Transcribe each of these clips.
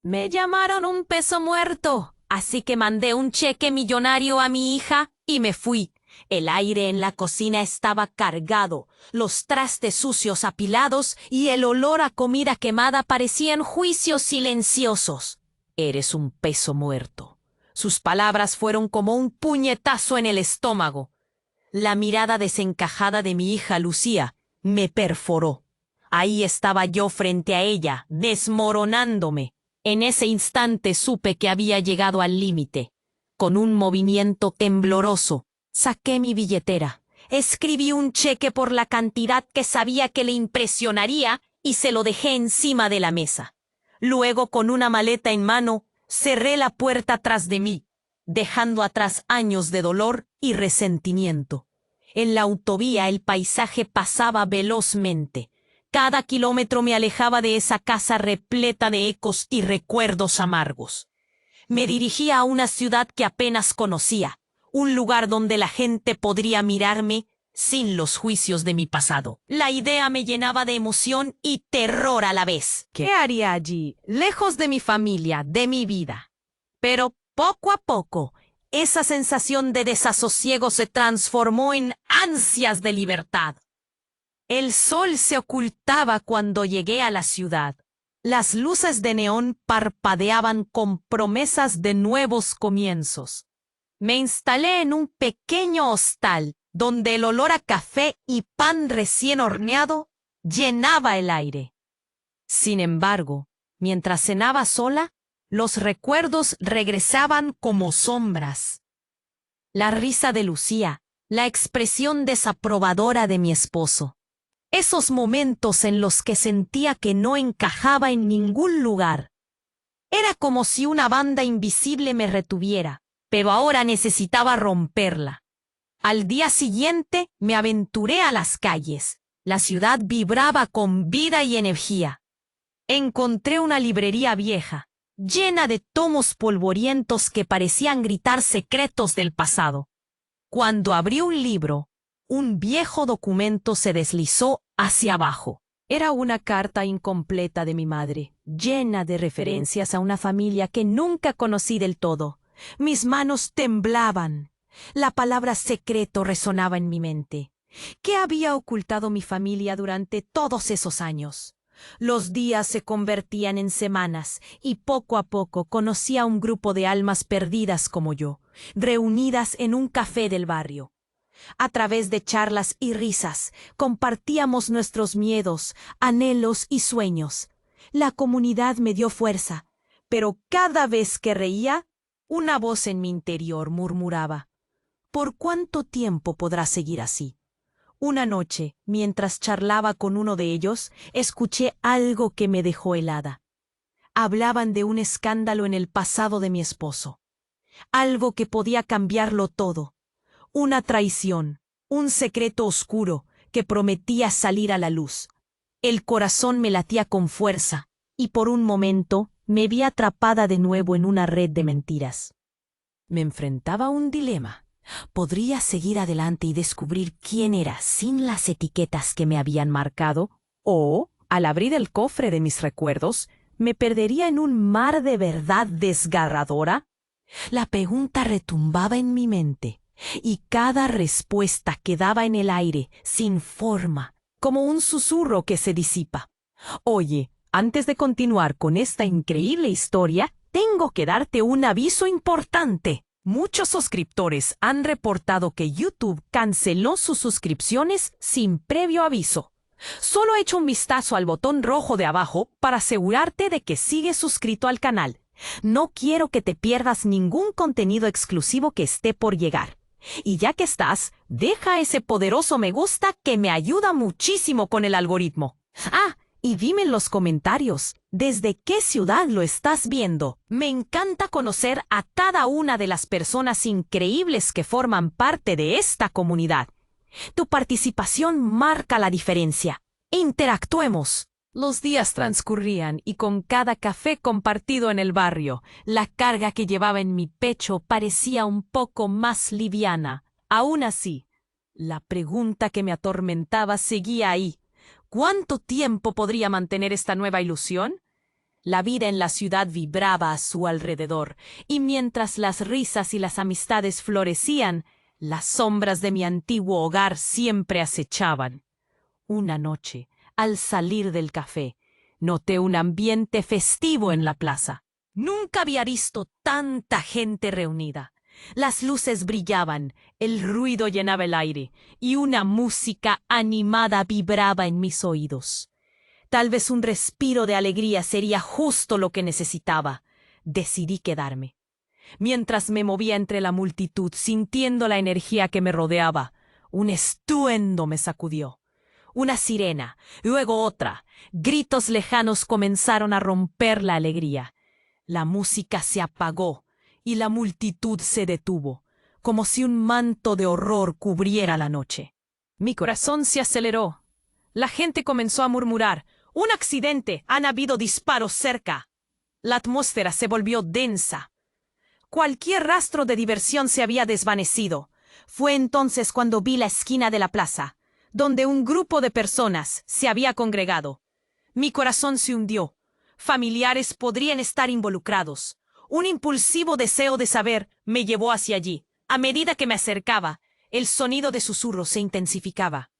Me llamaron un peso muerto, así que mandé un cheque millonario a mi hija y me fui. El aire en la cocina estaba cargado, los trastes sucios apilados y el olor a comida quemada parecían juicios silenciosos. Eres un peso muerto. Sus palabras fueron como un puñetazo en el estómago. La mirada desencajada de mi hija Lucía me perforó. Ahí estaba yo frente a ella, desmoronándome. En ese instante supe que había llegado al límite. Con un movimiento tembloroso, saqué mi billetera, escribí un cheque por la cantidad que sabía que le impresionaría y se lo dejé encima de la mesa. Luego, con una maleta en mano, cerré la puerta tras de mí, dejando atrás años de dolor y resentimiento. En la autovía el paisaje pasaba velozmente. Cada kilómetro me alejaba de esa casa repleta de ecos y recuerdos amargos. Me dirigía a una ciudad que apenas conocía, un lugar donde la gente podría mirarme sin los juicios de mi pasado. La idea me llenaba de emoción y terror a la vez. ¿Qué haría allí, lejos de mi familia, de mi vida? Pero poco a poco, esa sensación de desasosiego se transformó en ansias de libertad. El sol se ocultaba cuando llegué a la ciudad. Las luces de neón parpadeaban con promesas de nuevos comienzos. Me instalé en un pequeño hostal donde el olor a café y pan recién horneado llenaba el aire. Sin embargo, mientras cenaba sola, los recuerdos regresaban como sombras. La risa de Lucía, la expresión desaprobadora de mi esposo. Esos momentos en los que sentía que no encajaba en ningún lugar. Era como si una banda invisible me retuviera, pero ahora necesitaba romperla. Al día siguiente me aventuré a las calles. La ciudad vibraba con vida y energía. Encontré una librería vieja, llena de tomos polvorientos que parecían gritar secretos del pasado. Cuando abrí un libro, un viejo documento se deslizó hacia abajo. Era una carta incompleta de mi madre, llena de referencias a una familia que nunca conocí del todo. Mis manos temblaban. La palabra secreto resonaba en mi mente. ¿Qué había ocultado mi familia durante todos esos años? Los días se convertían en semanas y poco a poco conocí a un grupo de almas perdidas como yo, reunidas en un café del barrio. A través de charlas y risas, compartíamos nuestros miedos, anhelos y sueños. La comunidad me dio fuerza, pero cada vez que reía, una voz en mi interior murmuraba: ¿por cuánto tiempo podrá seguir así? Una noche, mientras charlaba con uno de ellos, escuché algo que me dejó helada. Hablaban de un escándalo en el pasado de mi esposo. Algo que podía cambiarlo todo. Una traición, un secreto oscuro que prometía salir a la luz. El corazón me latía con fuerza y por un momento me vi atrapada de nuevo en una red de mentiras. Me enfrentaba a un dilema. ¿Podría seguir adelante y descubrir quién era sin las etiquetas que me habían marcado? ¿O, al abrir el cofre de mis recuerdos, me perdería en un mar de verdad desgarradora? La pregunta retumbaba en mi mente, y cada respuesta quedaba en el aire, sin forma, como un susurro que se disipa. Oye, antes de continuar con esta increíble historia, tengo que darte un aviso importante. Muchos suscriptores han reportado que YouTube canceló sus suscripciones sin previo aviso. Solo echa un vistazo al botón rojo de abajo para asegurarte de que sigues suscrito al canal. No quiero que te pierdas ningún contenido exclusivo que esté por llegar. Y ya que estás, deja ese poderoso me gusta que me ayuda muchísimo con el algoritmo. Ah, y dime en los comentarios, ¿desde qué ciudad lo estás viendo? Me encanta conocer a cada una de las personas increíbles que forman parte de esta comunidad. Tu participación marca la diferencia. Interactuemos. Los días transcurrían y con cada café compartido en el barrio, la carga que llevaba en mi pecho parecía un poco más liviana. Aún así, la pregunta que me atormentaba seguía ahí. ¿Cuánto tiempo podría mantener esta nueva ilusión? La vida en la ciudad vibraba a su alrededor, y mientras las risas y las amistades florecían, las sombras de mi antiguo hogar siempre acechaban. Una noche, al salir del café, noté un ambiente festivo en la plaza. Nunca había visto tanta gente reunida. Las luces brillaban, el ruido llenaba el aire, y una música animada vibraba en mis oídos. Tal vez un respiro de alegría sería justo lo que necesitaba. Decidí quedarme. Mientras me movía entre la multitud, sintiendo la energía que me rodeaba, un estruendo me sacudió. Una sirena, luego otra. Gritos lejanos comenzaron a romper la alegría. La música se apagó y la multitud se detuvo, como si un manto de horror cubriera la noche. Mi corazón se aceleró. La gente comenzó a murmurar: «¡Un accidente! ¡Han habido disparos cerca!». La atmósfera se volvió densa. Cualquier rastro de diversión se había desvanecido. Fue entonces cuando vi la esquina de la plaza, donde un grupo de personas se había congregado. Mi corazón se hundió. Familiares podrían estar involucrados. Un impulsivo deseo de saber me llevó hacia allí. A medida que me acercaba, el sonido de susurros se intensificaba.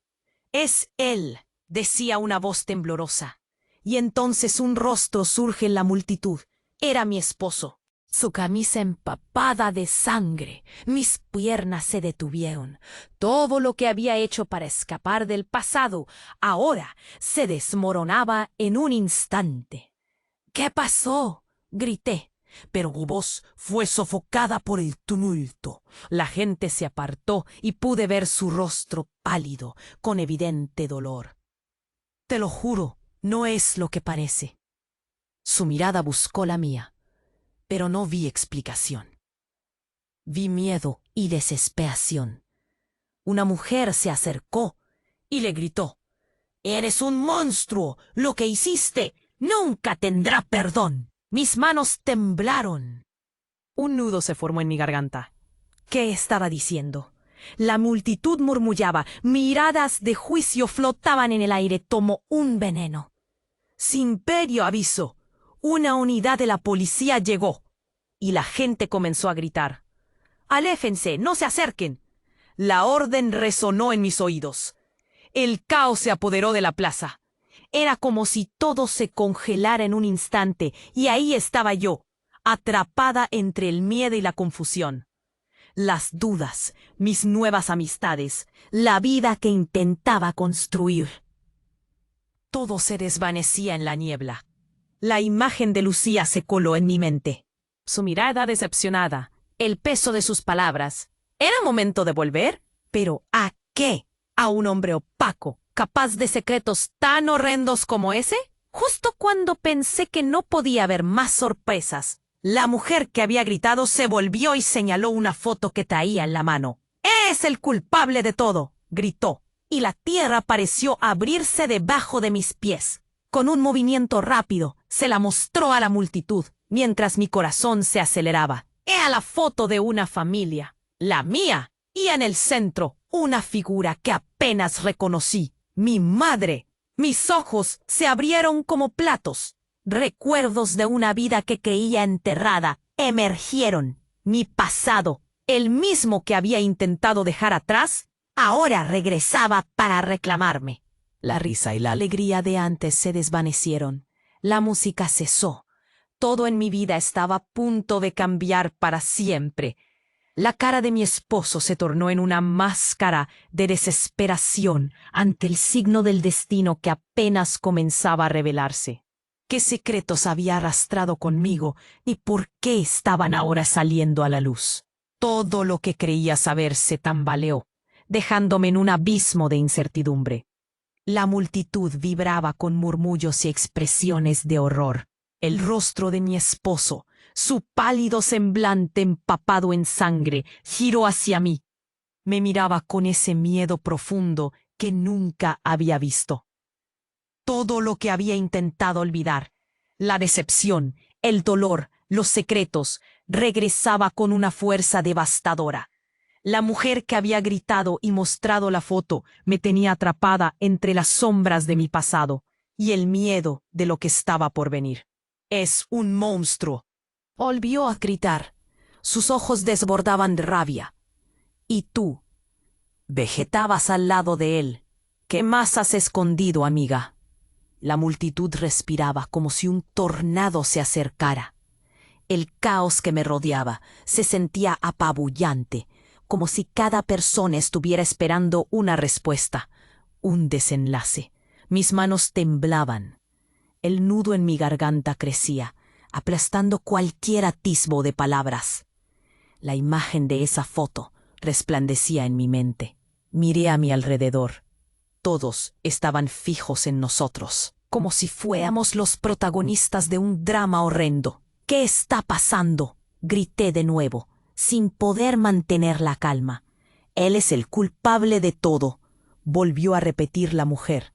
«Es él», decía una voz temblorosa. Y entonces un rostro surge en la multitud. Era mi esposo. Su camisa empapada de sangre. Mis piernas se detuvieron. Todo lo que había hecho para escapar del pasado ahora se desmoronaba en un instante. «¿Qué pasó?», grité, pero mi voz fue sofocada por el tumulto. La gente se apartó y pude ver su rostro pálido, con evidente dolor. «Te lo juro, no es lo que parece». Su mirada buscó la mía, pero no vi explicación. Vi miedo y desesperación. Una mujer se acercó y le gritó: «¡Eres un monstruo! Lo que hiciste nunca tendrá perdón». Mis manos temblaron. Un nudo se formó en mi garganta. ¿Qué estaba diciendo? La multitud murmullaba, miradas de juicio flotaban en el aire como un veneno. Sin previo aviso, una unidad de la policía llegó, y la gente comenzó a gritar: «¡Aléjense! ¡No se acerquen!». La orden resonó en mis oídos. El caos se apoderó de la plaza. Era como si todo se congelara en un instante, y ahí estaba yo, atrapada entre el miedo y la confusión. Las dudas, mis nuevas amistades, la vida que intentaba construir. Todo se desvanecía en la niebla. La imagen de Lucía se coló en mi mente. Su mirada decepcionada, el peso de sus palabras. ¿Era momento de volver? ¿Pero a qué? ¿A un hombre opaco, capaz de secretos tan horrendos como ese? Justo cuando pensé que no podía haber más sorpresas, la mujer que había gritado se volvió y señaló una foto que traía en la mano. «¡Es el culpable de todo!», gritó, y la tierra pareció abrirse debajo de mis pies. Con un movimiento rápido, se la mostró a la multitud, mientras mi corazón se aceleraba. Era la foto de una familia, la mía, y en el centro, una figura que apenas reconocí: mi madre. Mis ojos se abrieron como platos. Recuerdos de una vida que creía enterrada emergieron. Mi pasado, el mismo que había intentado dejar atrás, ahora regresaba para reclamarme. La risa y la alegría de antes se desvanecieron. La música cesó. Todo en mi vida estaba a punto de cambiar para siempre. La cara de mi esposo se tornó en una máscara de desesperación ante el signo del destino que apenas comenzaba a revelarse. ¿Qué secretos había arrastrado conmigo y por qué estaban ahora saliendo a la luz? Todo lo que creía saber se tambaleó, dejándome en un abismo de incertidumbre. La multitud vibraba con murmullos y expresiones de horror. El rostro de mi esposo, su pálido semblante empapado en sangre, giró hacia mí. Me miraba con ese miedo profundo que nunca había visto. Todo lo que había intentado olvidar, la decepción, el dolor, los secretos, regresaba con una fuerza devastadora. La mujer que había gritado y mostrado la foto me tenía atrapada entre las sombras de mi pasado y el miedo de lo que estaba por venir. Es un monstruo. Volvió a gritar. Sus ojos desbordaban de rabia. Y tú, vegetabas al lado de él. ¿Qué más has escondido, amiga? La multitud respiraba como si un tornado se acercara. El caos que me rodeaba se sentía apabullante, como si cada persona estuviera esperando una respuesta, un desenlace. Mis manos temblaban. El nudo en mi garganta crecía, aplastando cualquier atisbo de palabras. La imagen de esa foto resplandecía en mi mente. Miré a mi alrededor. Todos estaban fijos en nosotros, como si fuéramos los protagonistas de un drama horrendo. ¿Qué está pasando? Grité de nuevo, sin poder mantener la calma. Él es el culpable de todo, volvió a repetir la mujer,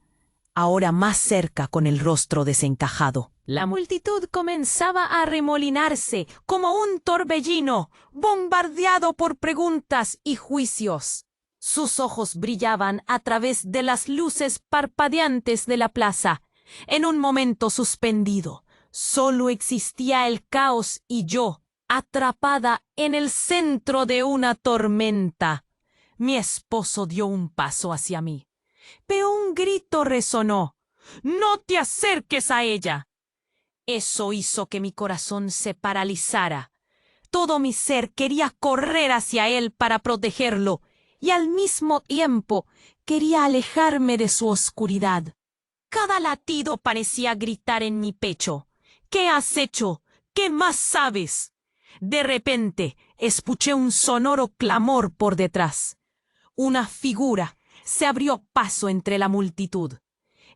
ahora más cerca con el rostro desencajado. La multitud comenzaba a arremolinarse como un torbellino, bombardeado por preguntas y juicios. Sus ojos brillaban a través de las luces parpadeantes de la plaza. En un momento suspendido, solo existía el caos y yo, atrapada en el centro de una tormenta. Mi esposo dio un paso hacia mí, pero un grito resonó. «¡No te acerques a ella!». Eso hizo que mi corazón se paralizara. Todo mi ser quería correr hacia él para protegerlo, y al mismo tiempo quería alejarme de su oscuridad. Cada latido parecía gritar en mi pecho. «¿Qué has hecho? ¿Qué más sabes?». De repente, escuché un sonoro clamor por detrás. Una figura se abrió paso entre la multitud.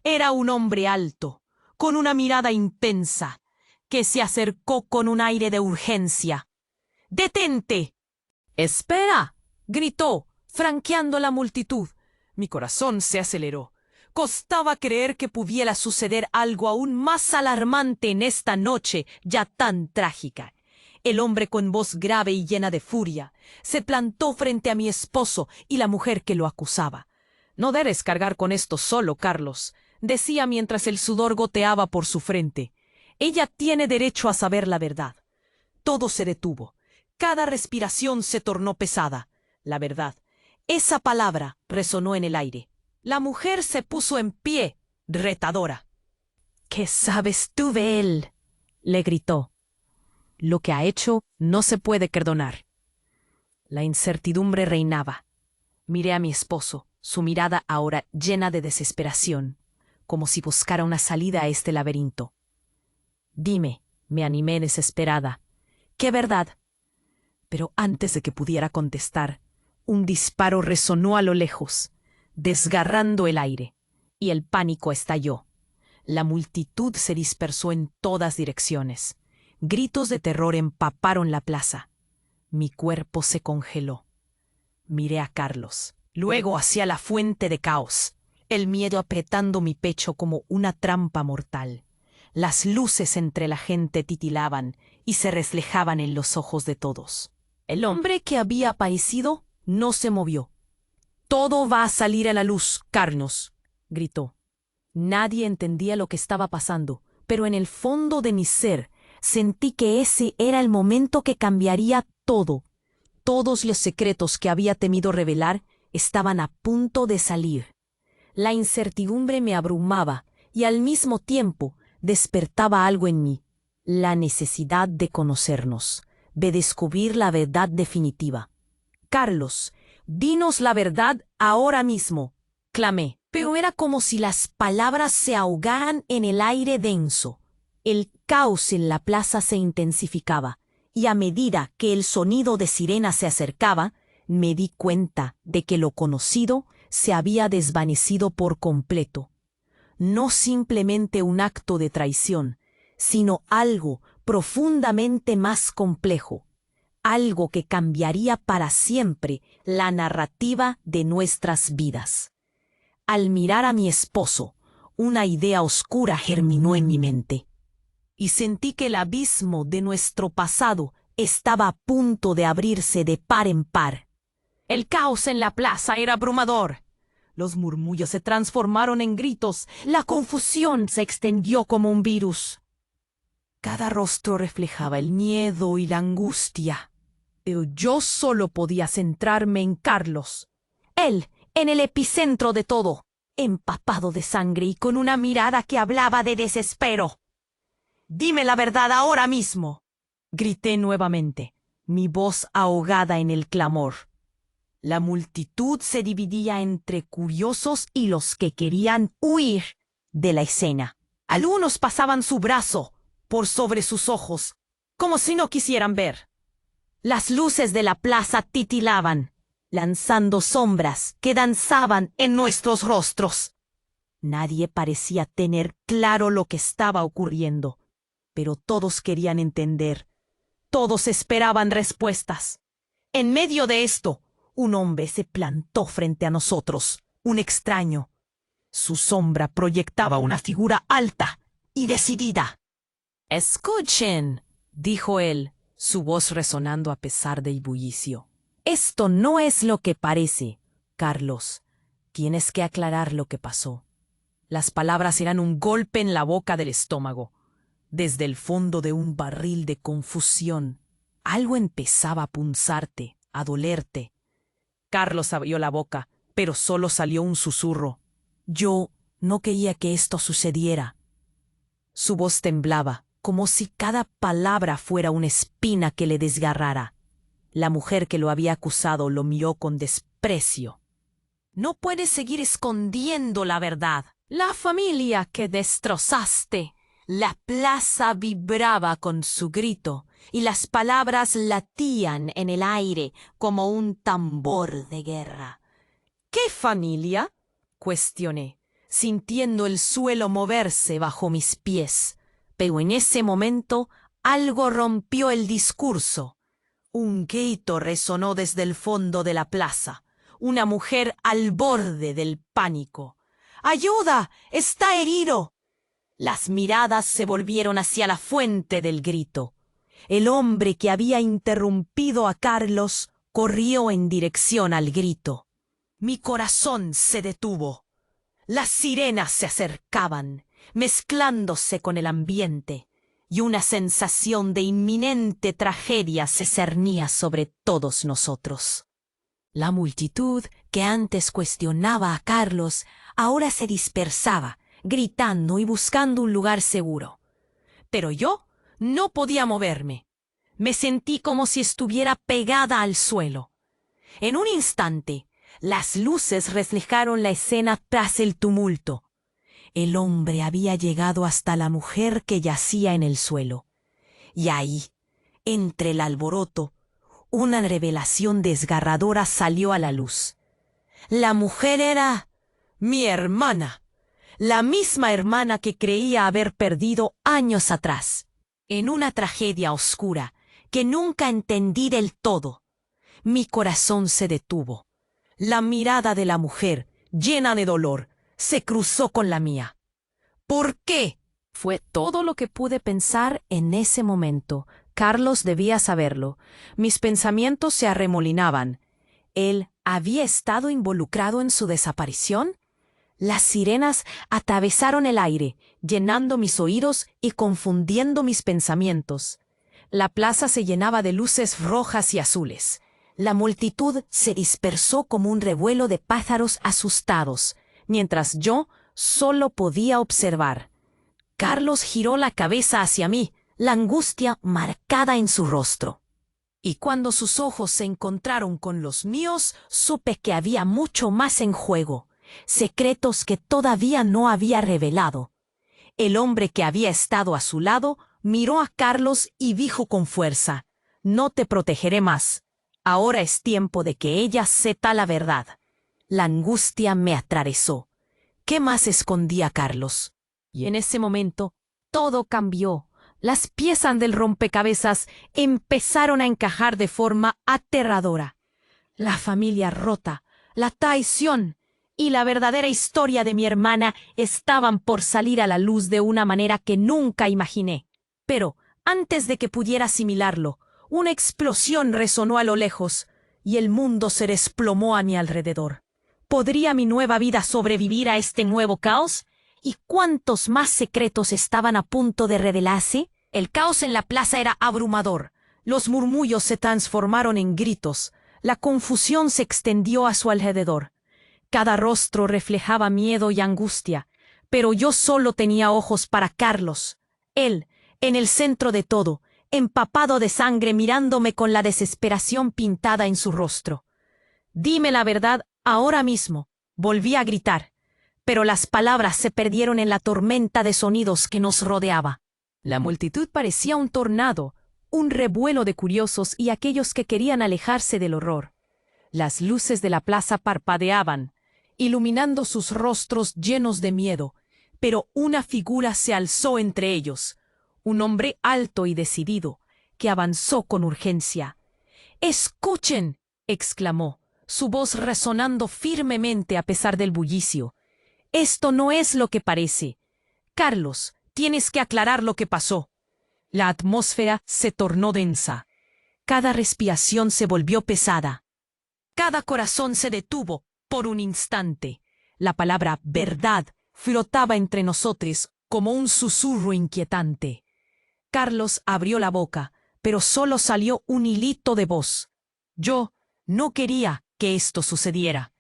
Era un hombre alto, con una mirada intensa, que se acercó con un aire de urgencia. «¡Detente!». «¡Espera!», gritó, franqueando la multitud. Mi corazón se aceleró. Costaba creer que pudiera suceder algo aún más alarmante en esta noche ya tan trágica. El hombre, con voz grave y llena de furia, se plantó frente a mi esposo y la mujer que lo acusaba. «No debes cargar con esto solo, Carlos», decía mientras el sudor goteaba por su frente. «Ella tiene derecho a saber la verdad». Todo se detuvo. Cada respiración se tornó pesada. La verdad. Esa palabra resonó en el aire. La mujer se puso en pie, retadora. «¿Qué sabes tú de él?», le gritó. «Lo que ha hecho no se puede perdonar». La incertidumbre reinaba. Miré a mi esposo, su mirada ahora llena de desesperación, como si buscara una salida a este laberinto. «Dime», me animé desesperada, «¿qué verdad?». Pero antes de que pudiera contestar, un disparo resonó a lo lejos, desgarrando el aire, y el pánico estalló. La multitud se dispersó en todas direcciones. Gritos de terror empaparon la plaza. Mi cuerpo se congeló. Miré a Carlos, luego hacia la fuente de caos, el miedo apretando mi pecho como una trampa mortal. Las luces entre la gente titilaban y se reflejaban en los ojos de todos. El hombre que había aparecido no se movió. «Todo va a salir a la luz, Carlos», gritó. Nadie entendía lo que estaba pasando, pero en el fondo de mi ser sentí que ese era el momento que cambiaría todo. Todos los secretos que había temido revelar estaban a punto de salir. La incertidumbre me abrumaba y al mismo tiempo despertaba algo en mí, la necesidad de conocernos, de descubrir la verdad definitiva. «Carlos, dinos la verdad ahora mismo», clamé, pero era como si las palabras se ahogaran en el aire denso. El caos en la plaza se intensificaba, y a medida que el sonido de sirena se acercaba, me di cuenta de que lo conocido se había desvanecido por completo. No simplemente un acto de traición, sino algo profundamente más complejo, algo que cambiaría para siempre la narrativa de nuestras vidas. Al mirar a mi esposo, una idea oscura germinó en mi mente, y sentí que el abismo de nuestro pasado estaba a punto de abrirse de par en par. El caos en la plaza era abrumador. Los murmullos se transformaron en gritos, la confusión se extendió como un virus. Cada rostro reflejaba el miedo y la angustia. Pero yo solo podía centrarme en Carlos. Él, en el epicentro de todo, empapado de sangre y con una mirada que hablaba de desespero. «Dime la verdad ahora mismo», grité nuevamente, mi voz ahogada en el clamor. La multitud se dividía entre curiosos y los que querían huir de la escena. Algunos pasaban su brazo por sobre sus ojos, como si no quisieran ver. Las luces de la plaza titilaban, lanzando sombras que danzaban en nuestros rostros. Nadie parecía tener claro lo que estaba ocurriendo, pero todos querían entender. Todos esperaban respuestas. En medio de esto, un hombre se plantó frente a nosotros, un extraño. Su sombra proyectaba una figura alta y decidida. «Escuchen», dijo él, su voz resonando a pesar del bullicio. «Esto no es lo que parece, Carlos. Tienes que aclarar lo que pasó». Las palabras eran un golpe en la boca del estómago. Desde el fondo de un barril de confusión, algo empezaba a punzarte, a dolerte. Carlos abrió la boca, pero solo salió un susurro. «Yo no quería que esto sucediera». Su voz temblaba, como si cada palabra fuera una espina que le desgarrara. La mujer que lo había acusado lo miró con desprecio. «No puedes seguir escondiendo la verdad. La familia que destrozaste». La plaza vibraba con su grito y las palabras latían en el aire como un tambor de guerra. «¿Qué familia?», cuestioné, sintiendo el suelo moverse bajo mis pies. Pero en ese momento algo rompió el discurso. Un grito resonó desde el fondo de la plaza. Una mujer al borde del pánico. «¡Ayuda! ¡Está herido!». Las miradas se volvieron hacia la fuente del grito. El hombre que había interrumpido a Carlos corrió en dirección al grito. Mi corazón se detuvo. Las sirenas se acercaban, mezclándose con el ambiente, y una sensación de inminente tragedia se cernía sobre todos nosotros. La multitud, que antes cuestionaba a Carlos, ahora se dispersaba, gritando y buscando un lugar seguro. Pero yo no podía moverme. Me sentí como si estuviera pegada al suelo. En un instante, las luces reflejaron la escena tras el tumulto. El hombre había llegado hasta la mujer que yacía en el suelo. Y ahí, entre el alboroto, una revelación desgarradora salió a la luz. La mujer era mi hermana. La misma hermana que creía haber perdido años atrás, en una tragedia oscura que nunca entendí del todo. Mi corazón se detuvo. La mirada de la mujer, llena de dolor, se cruzó con la mía. «¿Por qué?», fue todo lo que pude pensar en ese momento. Carlos debía saberlo. Mis pensamientos se arremolinaban. ¿Él había estado involucrado en su desaparición? Las sirenas atravesaron el aire, llenando mis oídos y confundiendo mis pensamientos. La plaza se llenaba de luces rojas y azules. La multitud se dispersó como un revuelo de pájaros asustados, mientras yo solo podía observar. Carlos giró la cabeza hacia mí, la angustia marcada en su rostro. Y cuando sus ojos se encontraron con los míos, supe que había mucho más en juego. Secretos que todavía no había revelado. El hombre que había estado a su lado miró a Carlos y dijo con fuerza: «No te protegeré más. Ahora es tiempo de que ella sepa la verdad». La angustia me atravesó. ¿Qué más escondía Carlos? Y en ese momento todo cambió. Las piezas del rompecabezas empezaron a encajar de forma aterradora. La familia rota, la traición y la verdadera historia de mi hermana estaban por salir a la luz de una manera que nunca imaginé. Pero, antes de que pudiera asimilarlo, una explosión resonó a lo lejos y el mundo se desplomó a mi alrededor. ¿Podría mi nueva vida sobrevivir a este nuevo caos? ¿Y cuántos más secretos estaban a punto de revelarse? El caos en la plaza era abrumador. Los murmullos se transformaron en gritos. La confusión se extendió a su alrededor. Cada rostro reflejaba miedo y angustia, pero yo solo tenía ojos para Carlos. Él, en el centro de todo, empapado de sangre, mirándome con la desesperación pintada en su rostro. «Dime la verdad ahora mismo», volví a gritar, pero las palabras se perdieron en la tormenta de sonidos que nos rodeaba. La multitud parecía un tornado, un revuelo de curiosos y aquellos que querían alejarse del horror. Las luces de la plaza parpadeaban, iluminando sus rostros llenos de miedo, pero una figura se alzó entre ellos, un hombre alto y decidido, que avanzó con urgencia. «¡Escuchen!», exclamó, su voz resonando firmemente a pesar del bullicio. «Esto no es lo que parece. Carlos, tienes que aclarar lo que pasó». La atmósfera se tornó densa. Cada respiración se volvió pesada. Cada corazón se detuvo por un instante. La palabra verdad flotaba entre nosotros como un susurro inquietante. Carlos abrió la boca, pero solo salió un hilito de voz. Yo no quería que esto sucediera.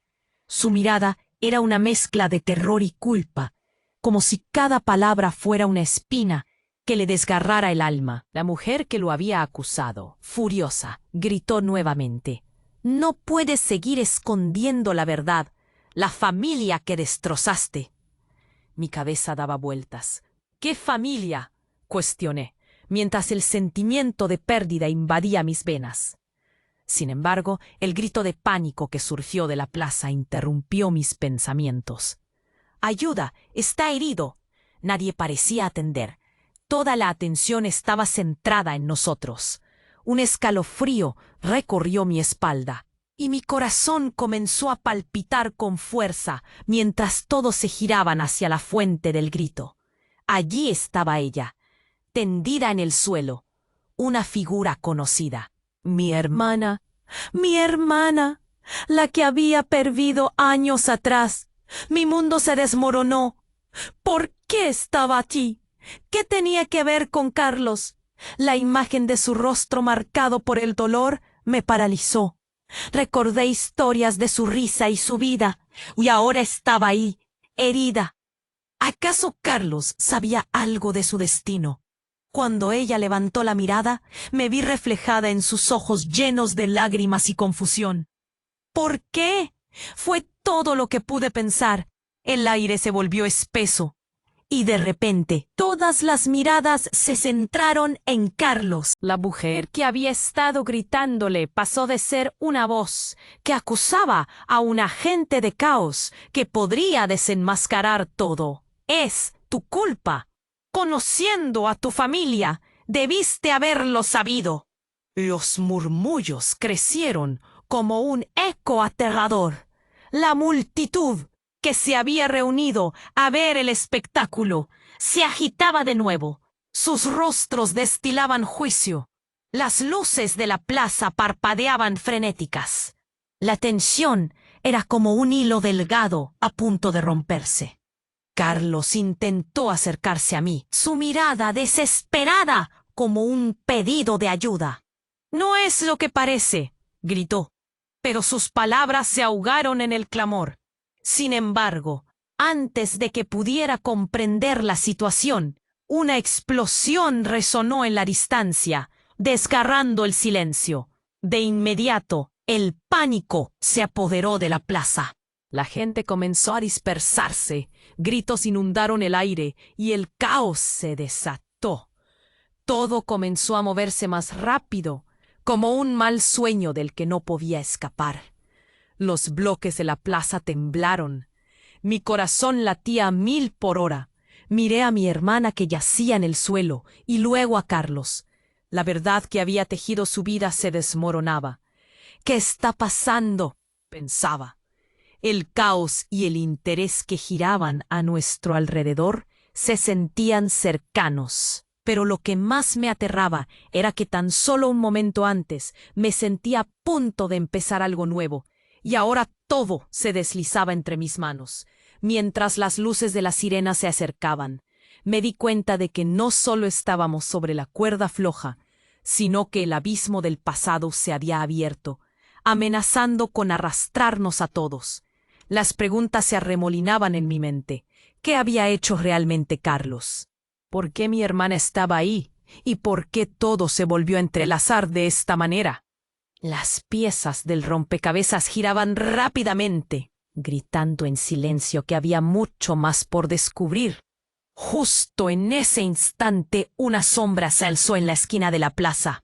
Su mirada era una mezcla de terror y culpa, como si cada palabra fuera una espina que le desgarrara el alma. La mujer que lo había acusado, furiosa, gritó nuevamente: «No puedes seguir escondiendo la verdad, la familia que destrozaste». Mi cabeza daba vueltas. «¿Qué familia?», cuestioné, mientras el sentimiento de pérdida invadía mis venas. Sin embargo, el grito de pánico que surgió de la plaza interrumpió mis pensamientos. «¡Ayuda! ¡Está herido!». Nadie parecía atender. Toda la atención estaba centrada en nosotros. Un escalofrío recorrió mi espalda, y mi corazón comenzó a palpitar con fuerza mientras todos se giraban hacia la fuente del grito. Allí estaba ella, tendida en el suelo, una figura conocida. Mi hermana, la que había perdido años atrás. Mi mundo se desmoronó. ¿Por qué estaba allí? ¿Qué tenía que ver con Carlos? La imagen de su rostro marcado por el dolor me paralizó. Recordé historias de su risa y su vida, y ahora estaba ahí, herida. ¿Acaso Carlos sabía algo de su destino? Cuando ella levantó la mirada, me vi reflejada en sus ojos llenos de lágrimas y confusión. ¿Por qué? Fue todo lo que pude pensar. El aire se volvió espeso. Y de repente, todas las miradas se centraron en Carlos. La mujer que había estado gritándole pasó de ser una voz que acusaba a un agente de caos que podría desenmascarar todo. «Es tu culpa. Conociendo a tu familia, debiste haberlo sabido». Los murmullos crecieron como un eco aterrador. La multitud que se había reunido a ver el espectáculo se agitaba de nuevo. Sus rostros destilaban juicio. Las luces de la plaza parpadeaban frenéticas. La tensión era como un hilo delgado a punto de romperse. Carlos intentó acercarse a mí, su mirada desesperada como un pedido de ayuda. «No es lo que parece», gritó, pero sus palabras se ahogaron en el clamor. Sin embargo, antes de que pudiera comprender la situación, una explosión resonó en la distancia, desgarrando el silencio. De inmediato, el pánico se apoderó de la plaza. La gente comenzó a dispersarse, gritos inundaron el aire y el caos se desató. Todo comenzó a moverse más rápido, como un mal sueño del que no podía escapar. Los bloques de la plaza temblaron. Mi corazón latía a 1000 por hora. Miré a mi hermana que yacía en el suelo y luego a Carlos. La verdad que había tejido su vida se desmoronaba. «¿Qué está pasando?», pensaba. El caos y el interés que giraban a nuestro alrededor se sentían cercanos. Pero lo que más me aterraba era que tan solo un momento antes me sentía a punto de empezar algo nuevo, y ahora todo se deslizaba entre mis manos, mientras las luces de la sirena se acercaban. me di cuenta de que no solo estábamos sobre la cuerda floja, sino que el abismo del pasado se había abierto, amenazando con arrastrarnos a todos. Las preguntas se arremolinaban en mi mente. ¿Qué había hecho realmente Carlos? ¿Por qué mi hermana estaba ahí? ¿Y por qué todo se volvió a entrelazar de esta manera? Las piezas del rompecabezas giraban rápidamente, gritando en silencio que había mucho más por descubrir. Justo en ese instante una sombra se alzó en la esquina de la plaza.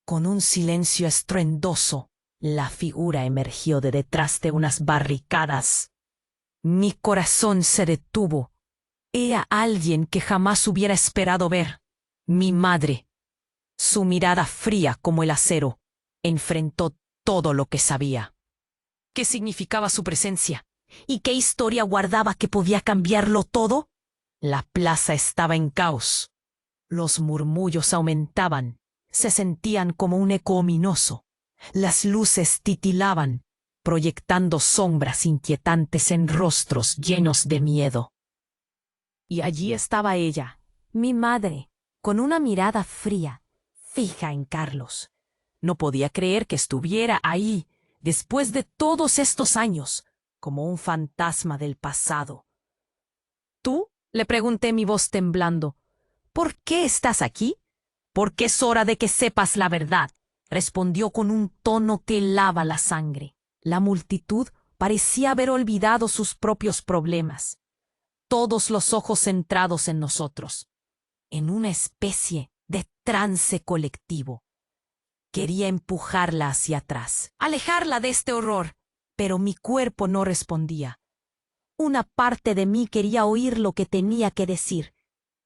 Con un silencio estruendoso, la figura emergió de detrás de unas barricadas. Mi corazón se detuvo. Era alguien que jamás hubiera esperado ver. Mi madre. Su mirada fría como el acero enfrentó todo lo que sabía. ¿Qué significaba su presencia? ¿Y qué historia guardaba que podía cambiarlo todo? La plaza estaba en caos. Los murmullos aumentaban, se sentían como un eco ominoso. Las luces titilaban, proyectando sombras inquietantes en rostros llenos de miedo. Y allí estaba ella, mi madre, con una mirada fría, fija en Carlos. No podía creer que estuviera ahí, después de todos estos años, como un fantasma del pasado. ¿Tú? Le pregunté, mi voz temblando. ¿Por qué estás aquí? Porque es hora de que sepas la verdad, respondió con un tono que helaba la sangre. La multitud parecía haber olvidado sus propios problemas. Todos los ojos centrados en nosotros, en una especie de trance colectivo. Quería empujarla hacia atrás, alejarla de este horror, pero mi cuerpo no respondía. Una parte de mí quería oír lo que tenía que decir,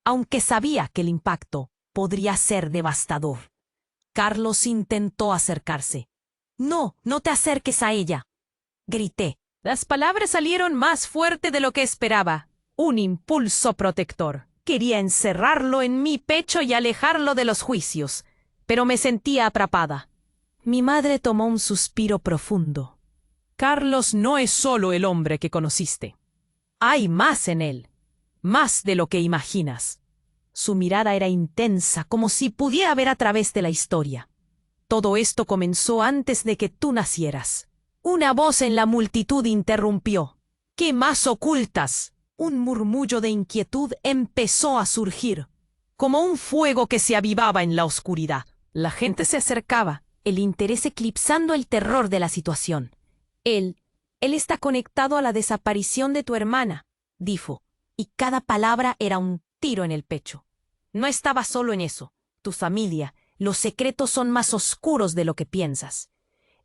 aunque sabía que el impacto podría ser devastador. Carlos intentó acercarse. «No, no te acerques a ella», grité. Las palabras salieron más fuerte de lo que esperaba. Un impulso protector. Quería encerrarlo en mi pecho y alejarlo de los juicios, pero me sentía atrapada. Mi madre tomó un suspiro profundo. Carlos no es solo el hombre que conociste. Hay más en él, más de lo que imaginas. Su mirada era intensa, como si pudiera ver a través de la historia. Todo esto comenzó antes de que tú nacieras. Una voz en la multitud interrumpió. ¿Qué más ocultas? Un murmullo de inquietud empezó a surgir, como un fuego que se avivaba en la oscuridad. La gente se acercaba, el interés eclipsando el terror de la situación. Él está conectado a la desaparición de tu hermana, dijo, y cada palabra era un tiro en el pecho. No estaba solo en eso. Tu familia, los secretos son más oscuros de lo que piensas.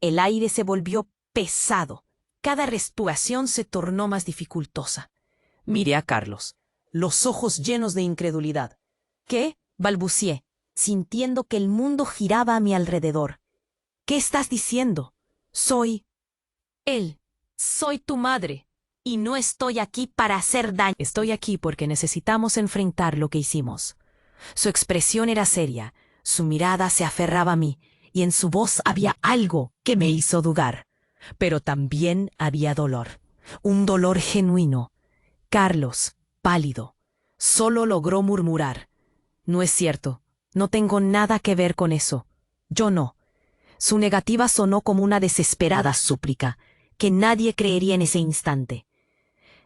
El aire se volvió pesado. Cada respiración se tornó más dificultosa. Miré a Carlos, los ojos llenos de incredulidad. ¿Qué? Balbucié, sintiendo que el mundo giraba a mi alrededor. ¿Qué estás diciendo? Soy él. Soy tu madre. Y no estoy aquí para hacer daño. Estoy aquí porque necesitamos enfrentar lo que hicimos. Su expresión era seria, su mirada se aferraba a mí, y en su voz había algo que me hizo dudar. Pero también había dolor, un dolor genuino. Carlos, pálido, solo logró murmurar. No es cierto, no tengo nada que ver con eso. Yo no. Su negativa sonó como una desesperada súplica, que nadie creería en ese instante.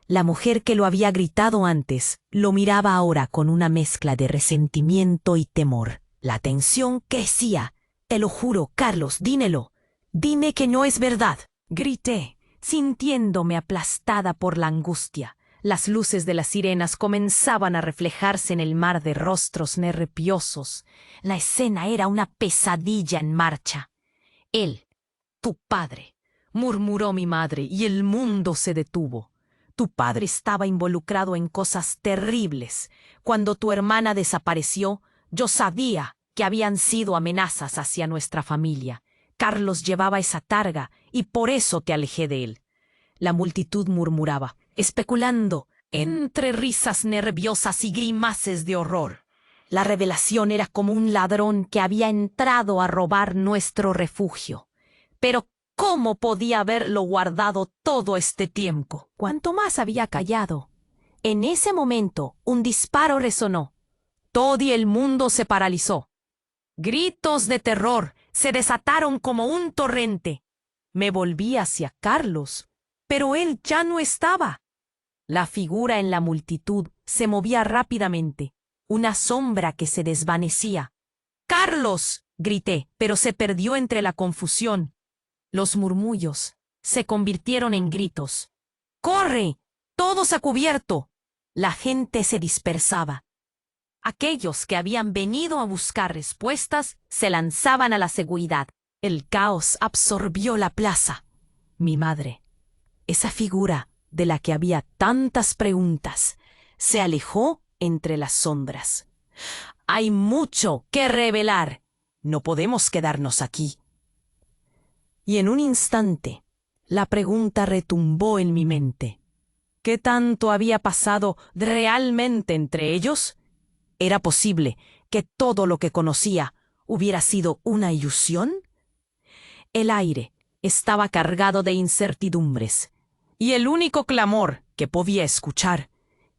La mujer que lo había gritado antes lo miraba ahora con una mezcla de resentimiento y temor. La tensión crecía. Te lo juro, Carlos, dímelo. Dime que no es verdad. Grité, sintiéndome aplastada por la angustia. Las luces de las sirenas comenzaban a reflejarse en el mar de rostros nerviosos. La escena era una pesadilla en marcha. Él, tu padre, murmuró mi madre, y el mundo se detuvo. Tu padre estaba involucrado en cosas terribles. Cuando tu hermana desapareció, yo sabía que habían sido amenazas hacia nuestra familia. Carlos llevaba esa carga y por eso te alejé de él. La multitud murmuraba, especulando, entre risas nerviosas y grimaces de horror. La revelación era como un ladrón que había entrado a robar nuestro refugio. Pero ¿cómo podía haberlo guardado todo este tiempo? Cuanto más había callado, En ese momento, un disparo resonó. Todo el mundo se paralizó. Gritos de terror se desataron como un torrente. Me volví hacia Carlos, pero él ya no estaba. La figura en la multitud se movía rápidamente, una sombra que se desvanecía. ¡Carlos!, grité, pero se perdió entre la confusión. Los murmullos se convirtieron en gritos. ¡Corre! ¡Todos a cubierto! La gente se dispersaba. Aquellos que habían venido a buscar respuestas se lanzaban a la seguridad. El caos absorbió la plaza. Mi madre, esa figura de la que había tantas preguntas, se alejó entre las sombras. Hay mucho que revelar. No podemos quedarnos aquí. Y en un instante, la pregunta retumbó en mi mente. ¿Qué tanto había pasado realmente entre ellos? ¿Era posible que todo lo que conocía hubiera sido una ilusión? El aire estaba cargado de incertidumbres, y el único clamor que podía escuchar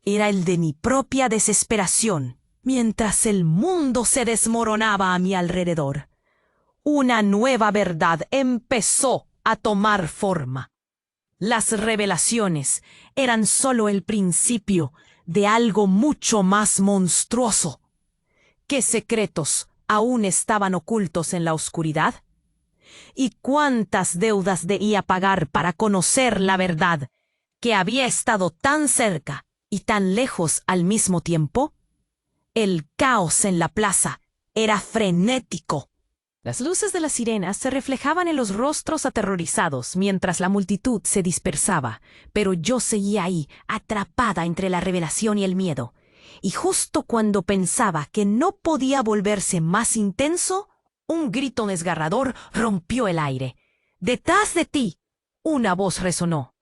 era el de mi propia desesperación, mientras el mundo se desmoronaba a mi alrededor. Una nueva verdad empezó a tomar forma. Las revelaciones eran solo el principio de algo mucho más monstruoso. ¿Qué secretos aún estaban ocultos en la oscuridad? ¿Y cuántas deudas debía pagar para conocer la verdad, que había estado tan cerca y tan lejos al mismo tiempo? El caos en la plaza era frenético. Las luces de las sirenas se reflejaban en los rostros aterrorizados mientras la multitud se dispersaba, pero yo seguía ahí, atrapada entre la revelación y el miedo. Y justo cuando pensaba que no podía volverse más intenso, un grito desgarrador rompió el aire. ¡Detrás de ti! Una voz resonó.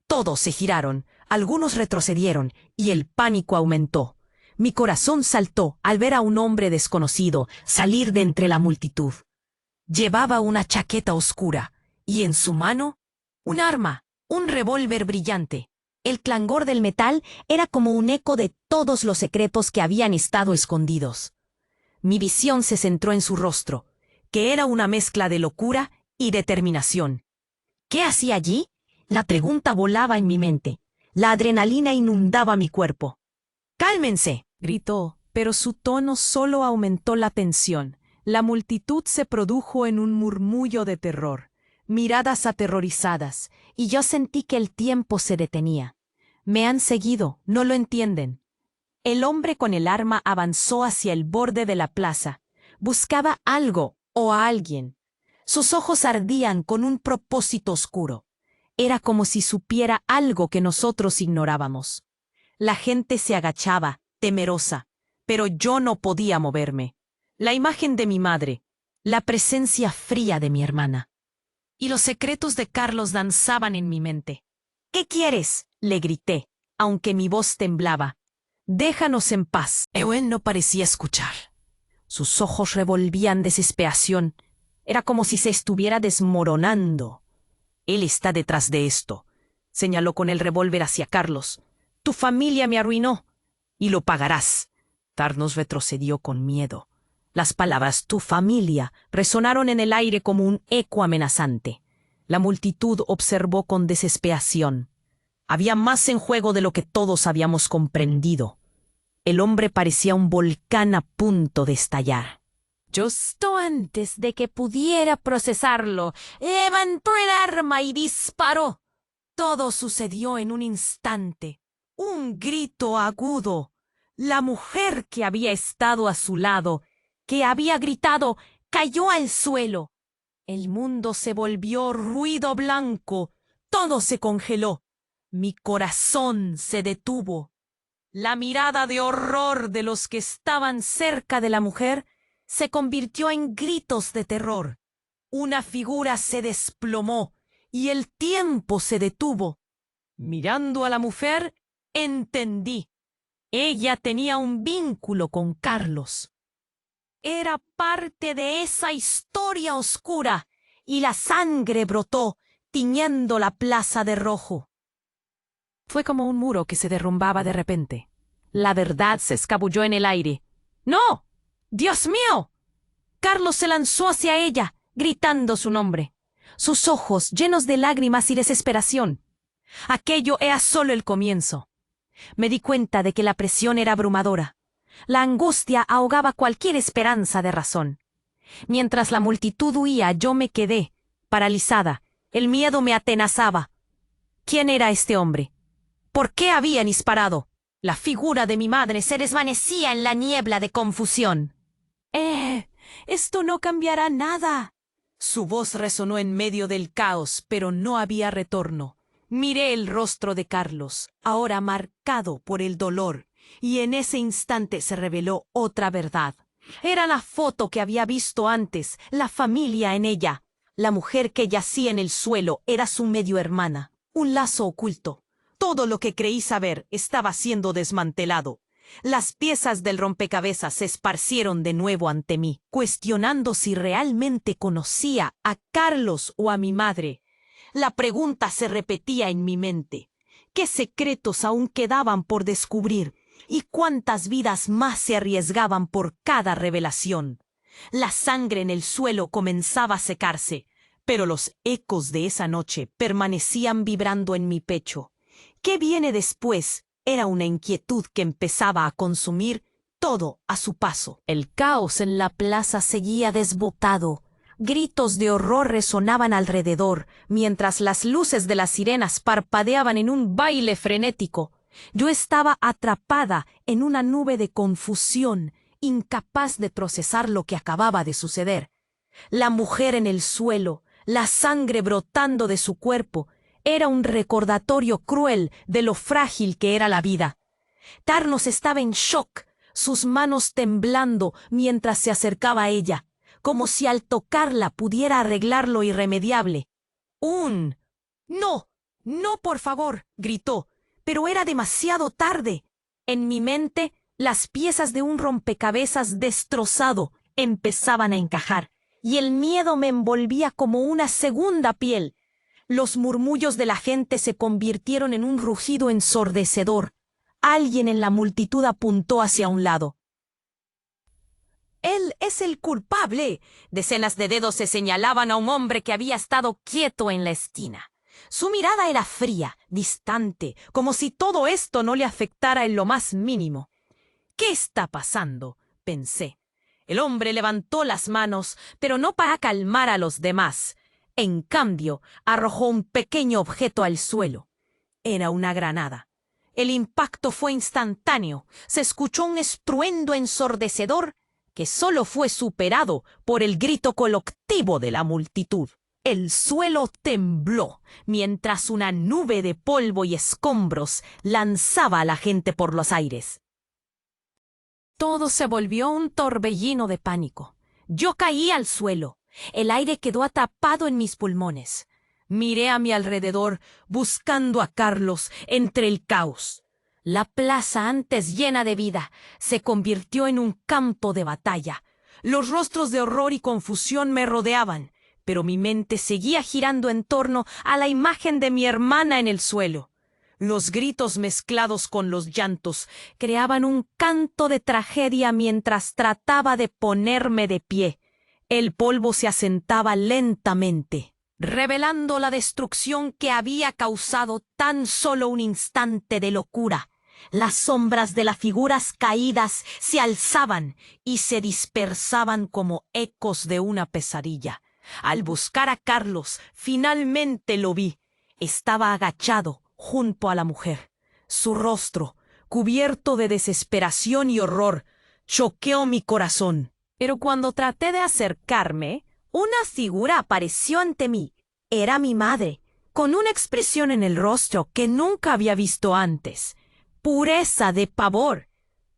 Todos se giraron, algunos retrocedieron, y el pánico aumentó. Mi corazón saltó al ver a un hombre desconocido salir de entre la multitud. Llevaba una chaqueta oscura, y en su mano, un arma, un revólver brillante. El clangor del metal era como un eco de todos los secretos que habían estado escondidos. Mi visión se centró en su rostro, que era una mezcla de locura y determinación. ¿Qué hacía allí? La pregunta volaba en mi mente. La adrenalina inundaba mi cuerpo. ¡Cálmense!, gritó, pero su tono solo aumentó la tensión. La multitud se produjo en un murmullo de terror, miradas aterrorizadas, y yo sentí que el tiempo se detenía. Me han seguido, no lo entienden. El hombre con el arma avanzó hacia el borde de la plaza. Buscaba algo o a alguien. Sus ojos ardían con un propósito oscuro. Era como si supiera algo que nosotros ignorábamos. La gente se agachaba, temerosa, pero yo no podía moverme. La imagen de mi madre, la presencia fría de mi hermana. Y los secretos de Carlos danzaban en mi mente. ¿Qué quieres?, le grité, aunque mi voz temblaba. Déjanos en paz. Ewen no parecía escuchar. Sus ojos revolvían desesperación. Era como si se estuviera desmoronando. Él está detrás de esto, señaló con el revólver hacia Carlos. Tu familia me arruinó, y lo pagarás. Tarnos retrocedió con miedo. Las palabras «tu familia» resonaron en el aire como un eco amenazante. La multitud observó con desesperación. Había más en juego de lo que todos habíamos comprendido. El hombre parecía un volcán a punto de estallar. Justo antes de que pudiera procesarlo, levantó el arma y disparó. Todo sucedió en un instante. Un grito agudo. La mujer que había estado a su lado, que había gritado, cayó al suelo. El mundo se volvió ruido blanco. Todo se congeló. Mi corazón se detuvo. La mirada de horror de los que estaban cerca de la mujer se convirtió en gritos de terror. Una figura se desplomó y el tiempo se detuvo. Mirando a la mujer, entendí. Ella tenía un vínculo con Carlos. Era parte de esa historia oscura, y la sangre brotó, tiñendo la plaza de rojo. Fue como un muro que se derrumbaba de repente. La verdad se escabulló en el aire. ¡No! ¡Dios mío! Carlos se lanzó hacia ella, gritando su nombre, sus ojos llenos de lágrimas y desesperación. Aquello era solo el comienzo. Me di cuenta de que la presión era abrumadora. La angustia ahogaba cualquier esperanza de razón. Mientras la multitud huía, yo me quedé, paralizada. El miedo me atenazaba. ¿Quién era este hombre? ¿Por qué habían disparado? La figura de mi madre se desvanecía en la niebla de confusión. Esto no cambiará nada. Su voz resonó en medio del caos, pero no había retorno. Miré el rostro de Carlos, ahora marcado por el dolor, y en ese instante se reveló otra verdad. Era la foto que había visto antes, la familia en ella. La mujer que yacía en el suelo era su medio hermana, un lazo oculto. Todo lo que creí saber estaba siendo desmantelado. Las piezas del rompecabezas se esparcieron de nuevo ante mí, cuestionando si realmente conocía a Carlos o a mi madre. La pregunta se repetía en mi mente. ¿Qué secretos aún quedaban por descubrir? ¿Y cuántas vidas más se arriesgaban por cada revelación? La sangre en el suelo comenzaba a secarse, pero los ecos de esa noche permanecían vibrando en mi pecho. ¿Qué viene después? Era una inquietud que empezaba a consumir todo a su paso. El caos en la plaza seguía desbocado. Gritos de horror resonaban alrededor, mientras las luces de las sirenas parpadeaban en un baile frenético. Yo estaba atrapada en una nube de confusión, incapaz de procesar lo que acababa de suceder. La mujer en el suelo, la sangre brotando de su cuerpo, era un recordatorio cruel de lo frágil que era la vida. Carlos estaba en shock, sus manos temblando mientras se acercaba a ella, como si al tocarla pudiera arreglar lo irremediable. «No, no, por favor», gritó, pero era demasiado tarde. En mi mente, las piezas de un rompecabezas destrozado empezaban a encajar, y el miedo me envolvía como una segunda piel. Los murmullos de la gente se convirtieron en un rugido ensordecedor. Alguien en la multitud apuntó hacia un lado. «Él es el culpable». Decenas de dedos se señalaban a un hombre que había estado quieto en la esquina. Su mirada era fría, distante, como si todo esto no le afectara en lo más mínimo. «¿Qué está pasando?», pensé. El hombre levantó las manos, pero no para calmar a los demás. En cambio, arrojó un pequeño objeto al suelo. Era una granada. El impacto fue instantáneo. Se escuchó un estruendo ensordecedor que solo fue superado por el grito colectivo de la multitud. El suelo tembló mientras una nube de polvo y escombros lanzaba a la gente por los aires. Todo se volvió un torbellino de pánico. Yo caí al suelo. El aire quedó atrapado en mis pulmones. Miré a mi alrededor, buscando a Carlos entre el caos. La plaza, antes llena de vida, se convirtió en un campo de batalla. Los rostros de horror y confusión me rodeaban, pero mi mente seguía girando en torno a la imagen de mi hermana en el suelo. Los gritos mezclados con los llantos creaban un canto de tragedia mientras trataba de ponerme de pie. El polvo se asentaba lentamente, revelando la destrucción que había causado tan solo un instante de locura. Las sombras de las figuras caídas se alzaban y se dispersaban como ecos de una pesadilla. Al buscar a Carlos, finalmente lo vi. Estaba agachado junto a la mujer. Su rostro, cubierto de desesperación y horror, choqueó mi corazón. Pero cuando traté de acercarme, una figura apareció ante mí. Era mi madre, con una expresión en el rostro que nunca había visto antes. Pureza de pavor.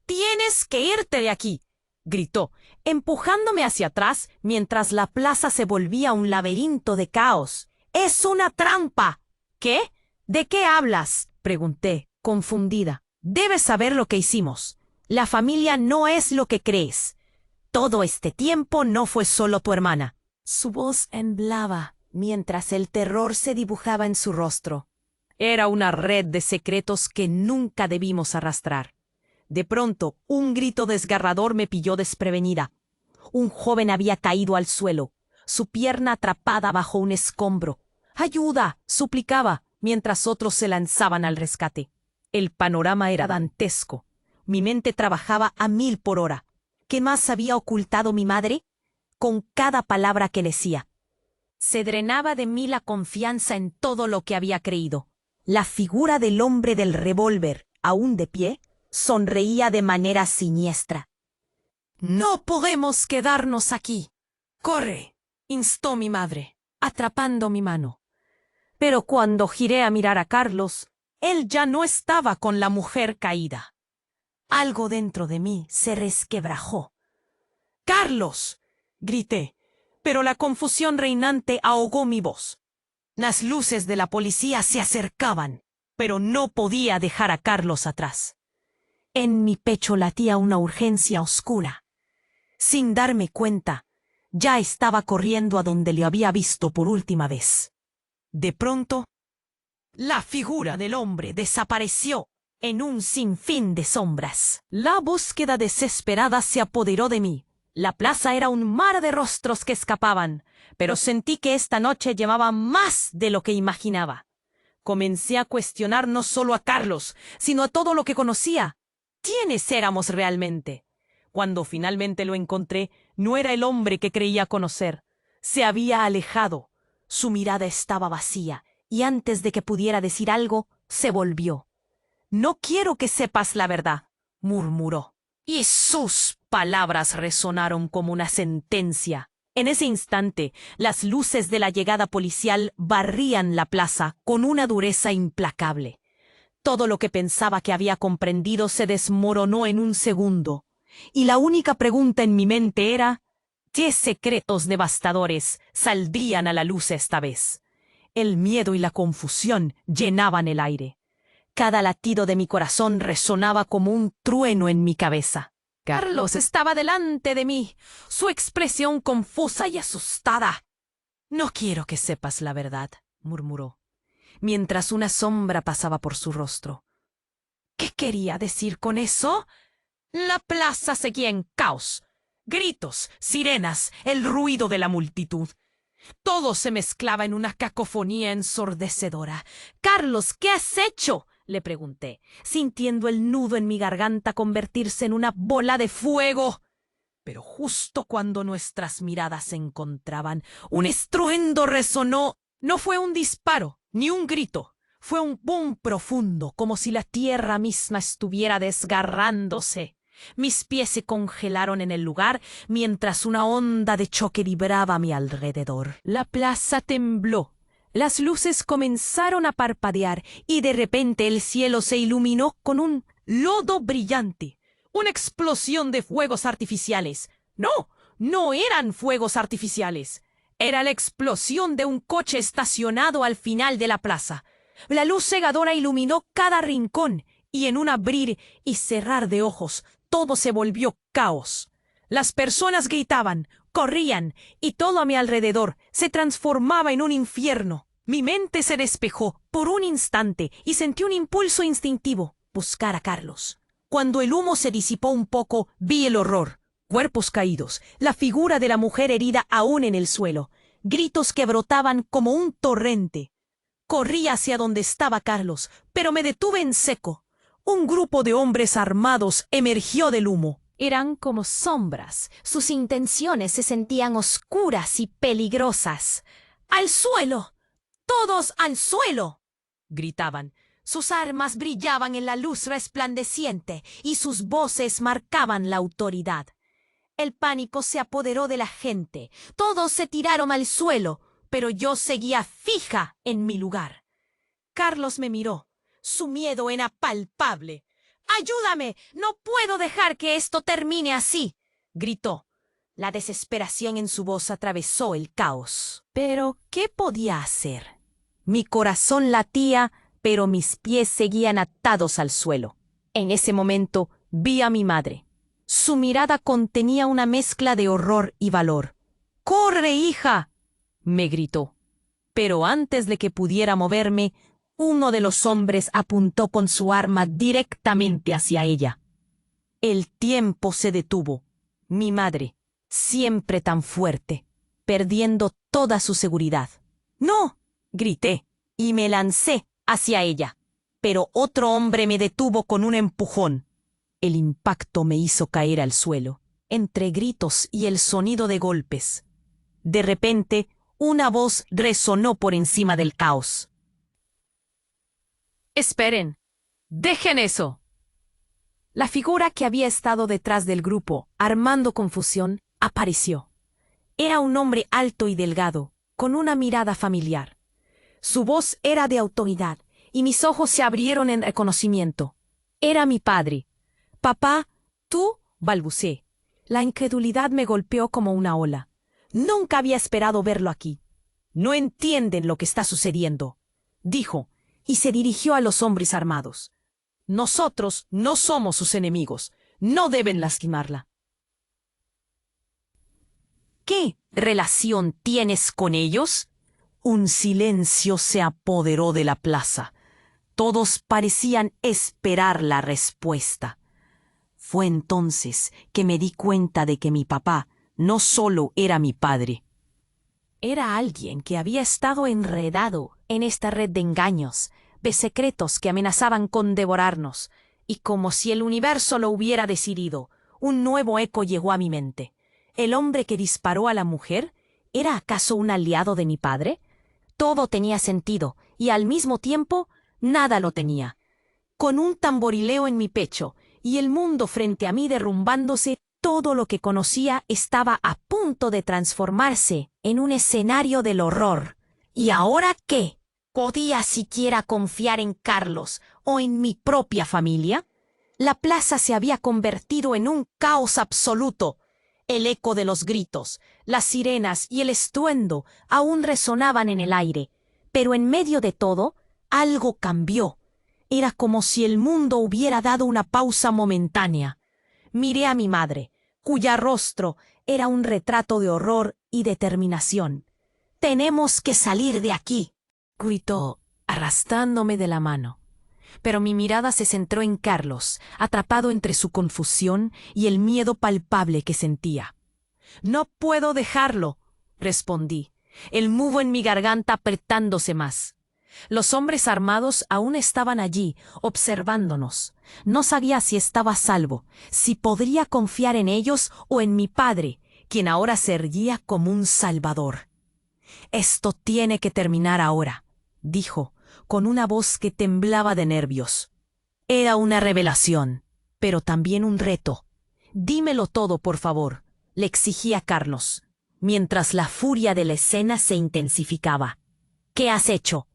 «Tienes que irte de aquí», gritó, empujándome hacia atrás mientras la plaza se volvía un laberinto de caos. «¡Es una trampa!». «¿Qué? ¿De qué hablas?», pregunté, confundida. «Debes saber lo que hicimos. La familia no es lo que crees. Todo este tiempo no fue solo tu hermana». Su voz temblaba mientras el terror se dibujaba en su rostro. Era una red de secretos que nunca debimos arrastrar. De pronto, un grito desgarrador me pilló desprevenida. Un joven había caído al suelo, su pierna atrapada bajo un escombro. ¡Ayuda!, suplicaba, mientras otros se lanzaban al rescate. El panorama era dantesco. Mi mente trabajaba a 1000 por hora. ¿Qué más había ocultado mi madre? Con cada palabra que decía, se drenaba de mí la confianza en todo lo que había creído. La figura del hombre del revólver, aún de pie, sonreía de manera siniestra. «No podemos quedarnos aquí. ¡Corre!», instó mi madre, atrapando mi mano. Pero cuando giré a mirar a Carlos, él ya no estaba con la mujer caída. Algo dentro de mí se resquebrajó. «¡Carlos!», grité, pero la confusión reinante ahogó mi voz. Las luces de la policía se acercaban, pero no podía dejar a Carlos atrás. En mi pecho latía una urgencia oscura. Sin darme cuenta, ya estaba corriendo a donde le había visto por última vez. De pronto, la figura del hombre desapareció en un sinfín de sombras. La búsqueda desesperada se apoderó de mí. La plaza era un mar de rostros que escapaban, pero sentí que esta noche llevaba más de lo que imaginaba. Comencé a cuestionar no solo a Carlos, sino a todo lo que conocía. ¿Quiénes éramos realmente? Cuando finalmente lo encontré, no era el hombre que creía conocer. Se había alejado. Su mirada estaba vacía, y antes de que pudiera decir algo, se volvió. «No quiero que sepas la verdad», murmuró. Y sus palabras resonaron como una sentencia. En ese instante, las luces de la llegada policial barrían la plaza con una dureza implacable. Todo lo que pensaba que había comprendido se desmoronó en un segundo. Y la única pregunta en mi mente era, ¿qué secretos devastadores saldrían a la luz esta vez? El miedo y la confusión llenaban el aire. Cada latido de mi corazón resonaba como un trueno en mi cabeza. Carlos estaba delante de mí, su expresión confusa y asustada. «No quiero que sepas la verdad», murmuró, mientras una sombra pasaba por su rostro. ¿Qué quería decir con eso? La plaza seguía en caos. Gritos, sirenas, el ruido de la multitud. Todo se mezclaba en una cacofonía ensordecedora. «Carlos, ¿qué has hecho?», le pregunté, sintiendo el nudo en mi garganta convertirse en una bola de fuego. Pero justo cuando nuestras miradas se encontraban, un estruendo resonó. No fue un disparo, ni un grito. Fue un boom profundo, como si la tierra misma estuviera desgarrándose. Mis pies se congelaron en el lugar, mientras una onda de choque vibraba a mi alrededor. La plaza tembló. Las luces comenzaron a parpadear y de repente el cielo se iluminó con un lodo brillante. Una explosión de fuegos artificiales. No, no eran fuegos artificiales. Era la explosión de un coche estacionado al final de la plaza. La luz cegadora iluminó cada rincón y en un abrir y cerrar de ojos todo se volvió caos. Las personas gritaban, corrían, y todo a mi alrededor se transformaba en un infierno. Mi mente se despejó por un instante y sentí un impulso instintivo, buscar a Carlos. Cuando el humo se disipó un poco, vi el horror. Cuerpos caídos, la figura de la mujer herida aún en el suelo, gritos que brotaban como un torrente. Corrí hacia donde estaba Carlos, pero me detuve en seco. Un grupo de hombres armados emergió del humo. Eran como sombras. Sus intenciones se sentían oscuras y peligrosas. ¡Al suelo! ¡Todos al suelo!, gritaban. Sus armas brillaban en la luz resplandeciente y sus voces marcaban la autoridad. El pánico se apoderó de la gente. Todos se tiraron al suelo, pero yo seguía fija en mi lugar. Carlos me miró. Su miedo era palpable. «¡Ayúdame! ¡No puedo dejar que esto termine así!», gritó. La desesperación en su voz atravesó el caos. Pero, ¿qué podía hacer? Mi corazón latía, pero mis pies seguían atados al suelo. En ese momento vi a mi madre. Su mirada contenía una mezcla de horror y valor. «¡Corre, hija!», me gritó. Pero antes de que pudiera moverme, Uno de los hombres apuntó con su arma directamente hacia ella. El tiempo se detuvo. Mi madre, siempre tan fuerte, perdiendo toda su seguridad. ¡No! Grité y me lancé hacia ella. Pero otro hombre me detuvo con un empujón. El impacto me hizo caer al suelo, entre gritos y el sonido de golpes. De repente, una voz resonó por encima del caos. «Esperen. Dejen eso». La figura que había estado detrás del grupo, armando confusión, apareció. Era un hombre alto y delgado, con una mirada familiar. Su voz era de autoridad, y mis ojos se abrieron en reconocimiento. Era mi padre. «Papá, ¿tú?», balbuceé. La incredulidad me golpeó como una ola. Nunca había esperado verlo aquí. «No entienden lo que está sucediendo», dijo, y se dirigió a los hombres armados. «Nosotros no somos sus enemigos. No deben lastimarla». «¿Qué relación tienes con ellos?». Un silencio se apoderó de la plaza. Todos parecían esperar la respuesta. Fue entonces que me di cuenta de que mi papá no solo era mi padre. Era alguien que había estado enredado en esta red de engaños, de secretos que amenazaban con devorarnos, y como si el universo lo hubiera decidido, un nuevo eco llegó a mi mente. ¿El hombre que disparó a la mujer era acaso un aliado de mi padre? Todo tenía sentido, y al mismo tiempo nada lo tenía. Con un tamborileo en mi pecho y el mundo frente a mí derrumbándose, todo lo que conocía estaba a punto de transformarse en un escenario del horror. ¿Y ahora qué? ¿Podía siquiera confiar en Carlos o en mi propia familia? La plaza se había convertido en un caos absoluto. El eco de los gritos, las sirenas y el estruendo aún resonaban en el aire. Pero en medio de todo, algo cambió. Era como si el mundo hubiera dado una pausa momentánea. Miré a mi madre, cuya rostro era un retrato de horror y determinación. «Tenemos que salir de aquí», gritó, arrastrándome de la mano. Pero mi mirada se centró en Carlos, atrapado entre su confusión y el miedo palpable que sentía. «No puedo dejarlo», respondí, el nudo en mi garganta apretándose más. Los hombres armados aún estaban allí, observándonos. No sabía si estaba a salvo, si podría confiar en ellos o en mi padre, quien ahora se erguía como un salvador. «Esto tiene que terminar ahora», dijo, con una voz que temblaba de nervios. Era una revelación, pero también un reto. «Dímelo todo, por favor», le exigía Carlos, mientras la furia de la escena se intensificaba. «¿Qué has hecho?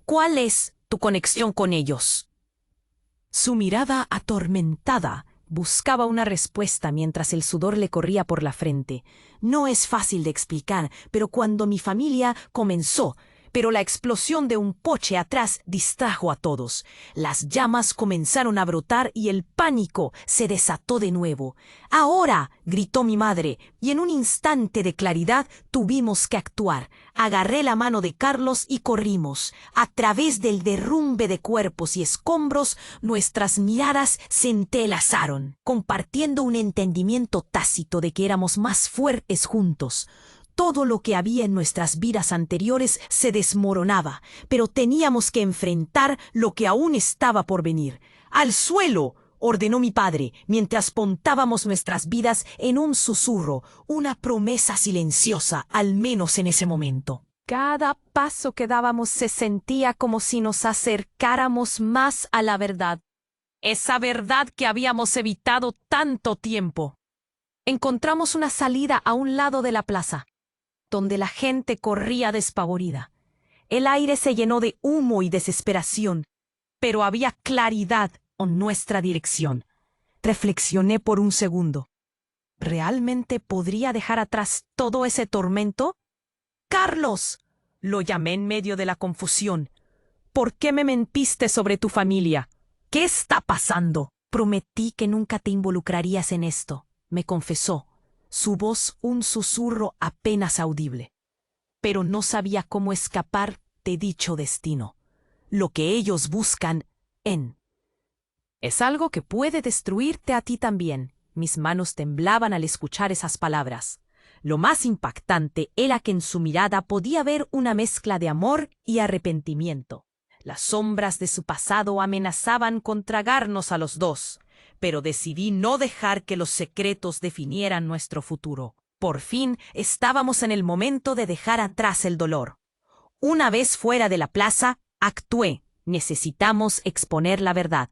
¿Cuál es tu conexión con ellos?». Su mirada atormentada buscaba una respuesta mientras el sudor le corría por la frente. No es fácil de explicar, pero cuando mi familia comenzó, pero la explosión de un coche atrás distrajo a todos. Las llamas comenzaron a brotar y el pánico se desató de nuevo. «¡Ahora!», gritó mi madre, y en un instante de claridad tuvimos que actuar. Agarré la mano de Carlos y corrimos. A través del derrumbe de cuerpos y escombros, nuestras miradas se entrelazaron, compartiendo un entendimiento tácito de que éramos más fuertes juntos. Todo lo que había en nuestras vidas anteriores se desmoronaba, pero teníamos que enfrentar lo que aún estaba por venir. «¡Al suelo!», ordenó mi padre, mientras pontábamos nuestras vidas en un susurro, una promesa silenciosa, al menos en ese momento. Cada paso que dábamos se sentía como si nos acercáramos más a la verdad. Esa verdad que habíamos evitado tanto tiempo. Encontramos una salida a un lado de la plaza, donde la gente corría despavorida. El aire se llenó de humo y desesperación, pero había claridad en nuestra dirección. Reflexioné por un segundo. ¿Realmente podría dejar atrás todo ese tormento? «¡Carlos!», lo llamé en medio de la confusión. «¿Por qué me mentiste sobre tu familia? ¿Qué está pasando?». «Prometí que nunca te involucrarías en esto», me confesó, su voz un susurro apenas audible. Pero no sabía cómo escapar de dicho destino. lo que ellos buscan en. Es algo que puede destruirte a ti también. Mis manos temblaban al escuchar esas palabras. Lo más impactante era que en su mirada podía ver una mezcla de amor y arrepentimiento. Las sombras de su pasado amenazaban con tragarnos a los dos, pero decidí no dejar que los secretos definieran nuestro futuro. Por fin estábamos en el momento de dejar atrás el dolor. Una vez fuera de la plaza, actué. Necesitamos exponer la verdad.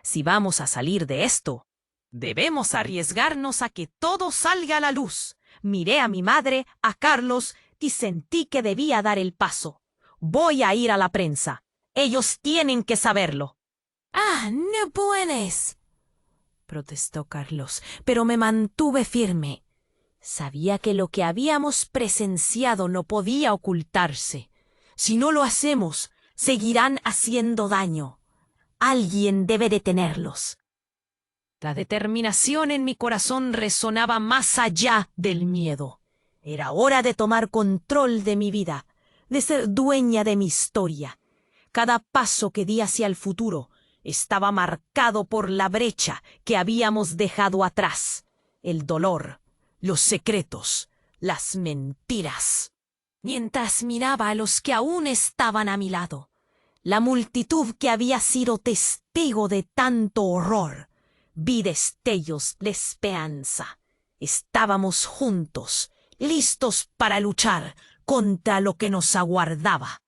Si vamos a salir de esto, debemos arriesgarnos a que todo salga a la luz. Miré a mi madre, a Carlos, y sentí que debía dar el paso. Voy a ir a la prensa. Ellos tienen que saberlo. Ah, no puedes, protestó Carlos, pero me mantuve firme. Sabía que lo que habíamos presenciado no podía ocultarse. Si no lo hacemos, seguirán haciendo daño. Alguien debe detenerlos. La determinación en mi corazón resonaba más allá del miedo. Era hora de tomar control de mi vida, de ser dueña de mi historia. Cada paso que di hacia el futuro estaba marcado por la brecha que habíamos dejado atrás. El dolor, los secretos, las mentiras. Mientras miraba a los que aún estaban a mi lado, la multitud que había sido testigo de tanto horror, vi destellos de esperanza. Estábamos juntos, listos para luchar contra lo que nos aguardaba.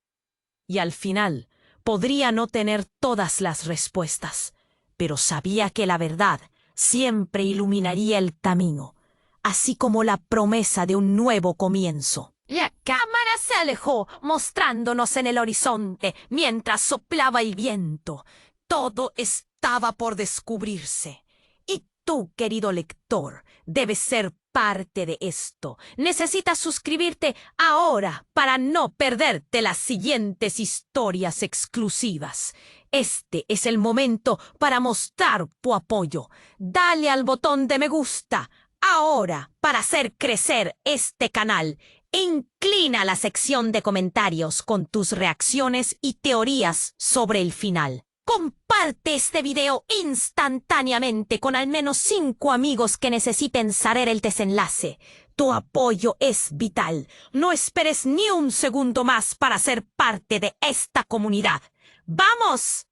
Y al final, podría no tener todas las respuestas, pero sabía que la verdad siempre iluminaría el camino, así como la promesa de un nuevo comienzo. La cámara se alejó, mostrándonos en el horizonte, mientras soplaba el viento. Todo estaba por descubrirse. Y tú, querido lector, debes ser parte de esto. Necesitas suscribirte ahora para no perderte las siguientes historias exclusivas. Este es el momento para mostrar tu apoyo. Dale al botón de me gusta ahora para hacer crecer este canal. Inclina la sección de comentarios con tus reacciones y teorías sobre el final. Comparte este video instantáneamente con al menos 5 amigos que necesiten saber el desenlace. Tu apoyo es vital. No esperes ni un segundo más para ser parte de esta comunidad. ¡Vamos!